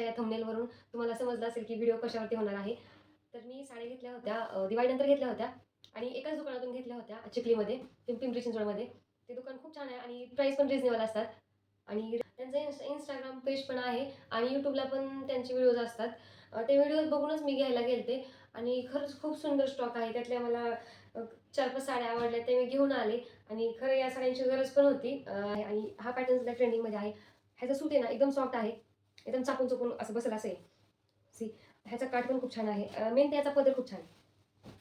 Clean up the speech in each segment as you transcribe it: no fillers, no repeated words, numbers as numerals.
व्हिडिओच्या या थंबनेलवरून तुम्हाला समजलं असेल की व्हिडिओ कशावरती होणार आहे. तर मी साड्या घेतल्या होत्या दिवाळीनंतर घेतल्या होत्या आणि एकाच दुकानातून घेतल्या होत्या चिखलीमध्ये, पिंपरी चिंचवडमध्ये. ते दुकान खूप छान आहे आणि प्राईस पण रिजनेबल असतात आणि त्यांचं Instagram पेज पण आहे आणि YouTubeला पण त्यांचे व्हिडिओज असतात. ते व्हिडिओज बघूनच मी घ्यायला गेलते आणि खरंच खूप सुंदर स्टॉक आहे. त्यातल्या मला 4-5 साड्या आवडल्या, ते मी घेऊन आले आणि खरं या साड्यांची गरज पण होती. आणि हा पॅटर्न सध्या ट्रेंडिंगमध्ये आहे. ह्याचा सूत आहे ना एकदम सॉफ्ट आहे. एकदम चापून-चोपून असं बसेल असं आहे. सी ह्याचा काठ पण खूप छान आहे. मेन त्याचा पदर खूप छान आहे.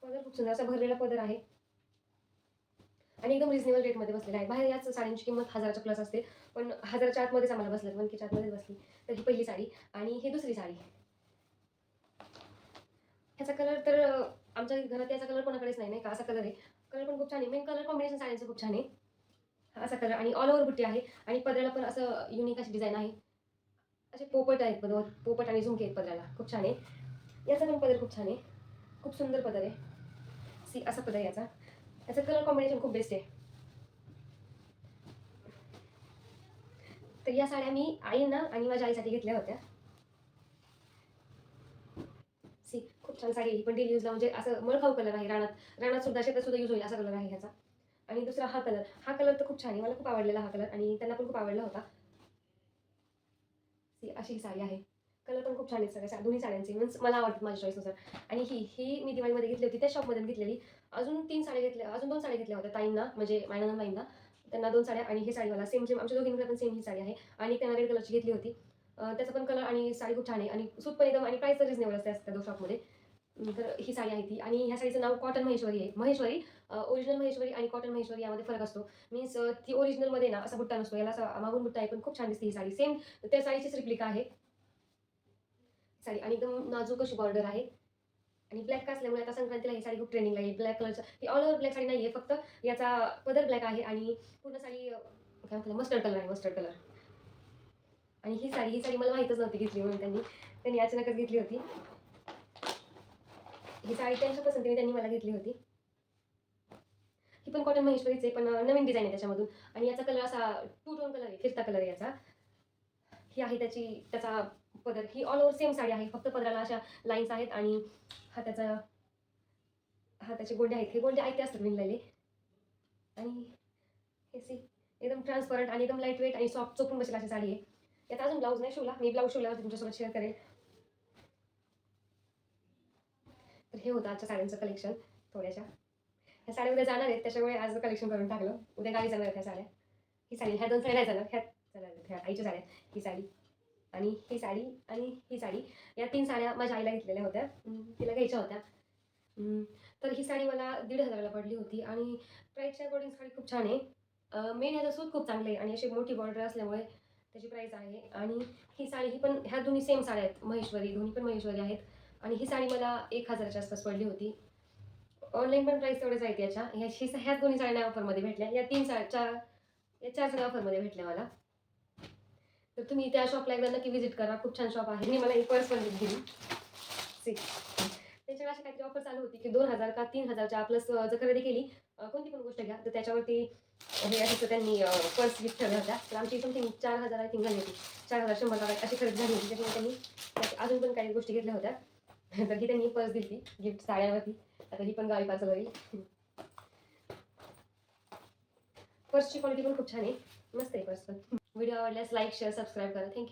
पदर खूप सुंदर असा भरलेला पदर आहे आणि एकदम रिजनेबल रेटमध्ये बसलेला आहे. बाहेर याच साड्यांची किंमत 1000च्या प्लस असते, पण 1000च्या आतमध्येच आम्हाला बसल्यात, 1Kच्या आतमध्येच बसली. तर ही पहिली साडी आणि ही दुसरी साडी. ह्याचा कलर तर आमच्या घरात याचा कलर कोणाकडेच नाही, नाही का, असा कलर आहे. कलर पण खूप छान आहे. मेन कलर कॉम्बिनेशन साड्यांचं खूप छान आहे. असा कलर आणि ऑल ओव्हर बुट्टी आहे आणि पदराला पण असं युनिक अशी डिझाइन आहे. असे पोपट आहेत पदर, पोपट आणि झुमके आहेत पदराला. खूप छान आहे. याचा पण पदर खूप छान आहे. खूप सुंदर पदर आहे. सी असा पदर आहे याचा. याचं कलर कॉम्बिनेशन खूप बेस्ट आहे. तर या साड्या मी आईंना आणि माझ्या आईसाठी घेतल्या होत्या. सी खूप छान साडी आहे ही पण डेली यूजला, म्हणजे असं मळखाऊ कलर आहे. रानात सुद्धा, शेतात सुद्धा यूज होईल असा कलर आहे ह्याचा. आणि दुसरा हा कलर तर खूप छान आहे. मला खूप आवडलेला हा कलर आणि त्यांना पण खूप आवडला होता. सी अशी ही साडी आहे. कलर पण खूप छान आहेत सगळ्या दोन्ही साड्यांचे, मीन्स मला आवडतात माझ्या चॉईसनुसार. आणि ही मी दिवाळीमध्ये घेतली होती, त्या शॉपमधून घेतलेली. अजून 2 साड्या घेतल्या होत्या ताईंना, म्हणजे माझ्या नणंदबाईंना. त्यांना 2 साड्या आणि ही साडी मला सेम आमच्या दोघींकडे पण सेम ही साडी आहे आणि त्यांना रेड कलरची घेतली होती. त्याचा पण कलर आणि साडी खूप छान आहे आणि सूत पण एकदम आणि प्राईस तर रिजनेबल असते त्या शॉपमध्ये. तर ही साडी आहे ती आणि ह्या साडीचं नाव कॉटन महेश्वरी आहे. ओरिजिनल महेश्वरी आणि कॉटन महेश्वरी यामध्ये फरक असतो. मीन्स ती ओरिजिनलमध्ये ना असा बुट्टा नसतो, याला असा मागून बुट्टा आहे, पण खूप छान दिसते ही साडी. सेम त्या साडीचीच रिप्लिका आहे साडी आणि एकदम नाजूक अशी बॉर्डर आहे आणि ब्लॅक असल्यामुळे आता संक्रांतीला ही साडी खूप ट्रेंडिंगला आहे. ब्लॅक कलरचं ही ऑल ओव्हर ब्लॅक साडी नाही आहे, फक्त याचा पदर ब्लॅक आहे आणि पूर्ण साडी काय म्हणतात मस्टर्ड कलर आहे, मस्टर्ड कलर. आणि ही साडी मला माहीतच नव्हती घेतली म्हणून त्यांनी अचानकच घेतली होती. ही साडी त्यांच्या पसंतीने त्यांनी मला घेतली होती. ही पण कॉटन महेश्वरीच आहे, पण नवीन डिझाइन आहे त्याच्यामधून आणि याचा कलर असा टू टोन कलर आहे, फिरता कलर आहे याचा. ही आहे त्याचा पदर. ही ऑल ओव्हर सेम साडी आहे, फक्त पदराला अशा लाईन्स आहेत आणि हा त्याचा त्याचे गोंडे आहेत. हे गोंडे आयते असतात विणलेले आणि हे सी एकदम ट्रान्सपरंट आणि एकदम लाईट वेट आणि सॉफ्ट चोपून बसेल अशी साडी आहे. यात अजून ब्लाऊज नाही शिवला. मी ब्लाऊज शिवल्यावरती तुमच्यासोबत शेअर करेल. तर हे होतं आजच्या साड्यांचं कलेक्शन थोड्याशा. ह्या साड्या उद्या जाणार आहेत, त्याच्यामुळे आज कलेक्शन करून टाकलं. उद्या गावी जाणार आहेत ह्या साड्या. ही साडी, ह्या 2 साड्या नाही जाणार, ह्या आईच्या साड्या. ही साडी आणि ही साडी आणि ही साडी. या 3 साड्या माझ्या आईला घेतलेल्या होत्या. तिला घ्यायच्या होत्या. तर ही साडी मला 1,500ला पडली होती आणि प्राईसच्या अकॉर्डिंग साडी खूप छान आहे. मेन ह्याचं सूत खूप चांगलं आहे आणि अशी मोठी बॉर्डर असल्यामुळे त्याची प्राईस आहे. आणि ही साडी, ही पण ह्या दोन्ही सेम साड्या आहेत, महेश्वरी, दोन्ही पण महेश्वरी आहेत आणि ही साडी मला 1000च्या आसपास पडली होती. ऑनलाईन पण प्राईस तेवढ्याच आहेत याच्या. ह्याच दोन्ही साड्या ऑफरमध्ये भेटल्या. या 4 साड्या ऑफरमध्ये भेटल्या मला. तर तुम्ही त्या शॉपला एकदा नक्की व्हिजिट करा. खूप छान शॉप आहे. मी मला एक पर्स पण गिफ्ट दिली. त्यांच्याकडे अशी काहीतरी ऑफर चालू होती की 2000 का 3000च्या प्लस जर खरेदी केली कोणती पण गोष्ट घ्या तर त्याच्यावरती हे असं त्यांनी पर्स गिफ्ट ठेवल्या होत्या. तर आमची समथिंग 4000 आय थिंक झाली होती. 4100 अशी खरेदी झाली होती. त्याच्यामुळे त्यांनी अजून पण काही गोष्टी घेतल्या होत्या. तर ही त्यांनी पर्स दिली गिफ्ट साड्यावरती. आता ही पण गावी पार्सल होईल. पर्सची क्वालिटी पण खूप छान आहे, मस्त आहे पर्स पण. व्हिडिओ आवडल्यास लाईक, शेअर, सबस्क्राईब करा. थँक्यू.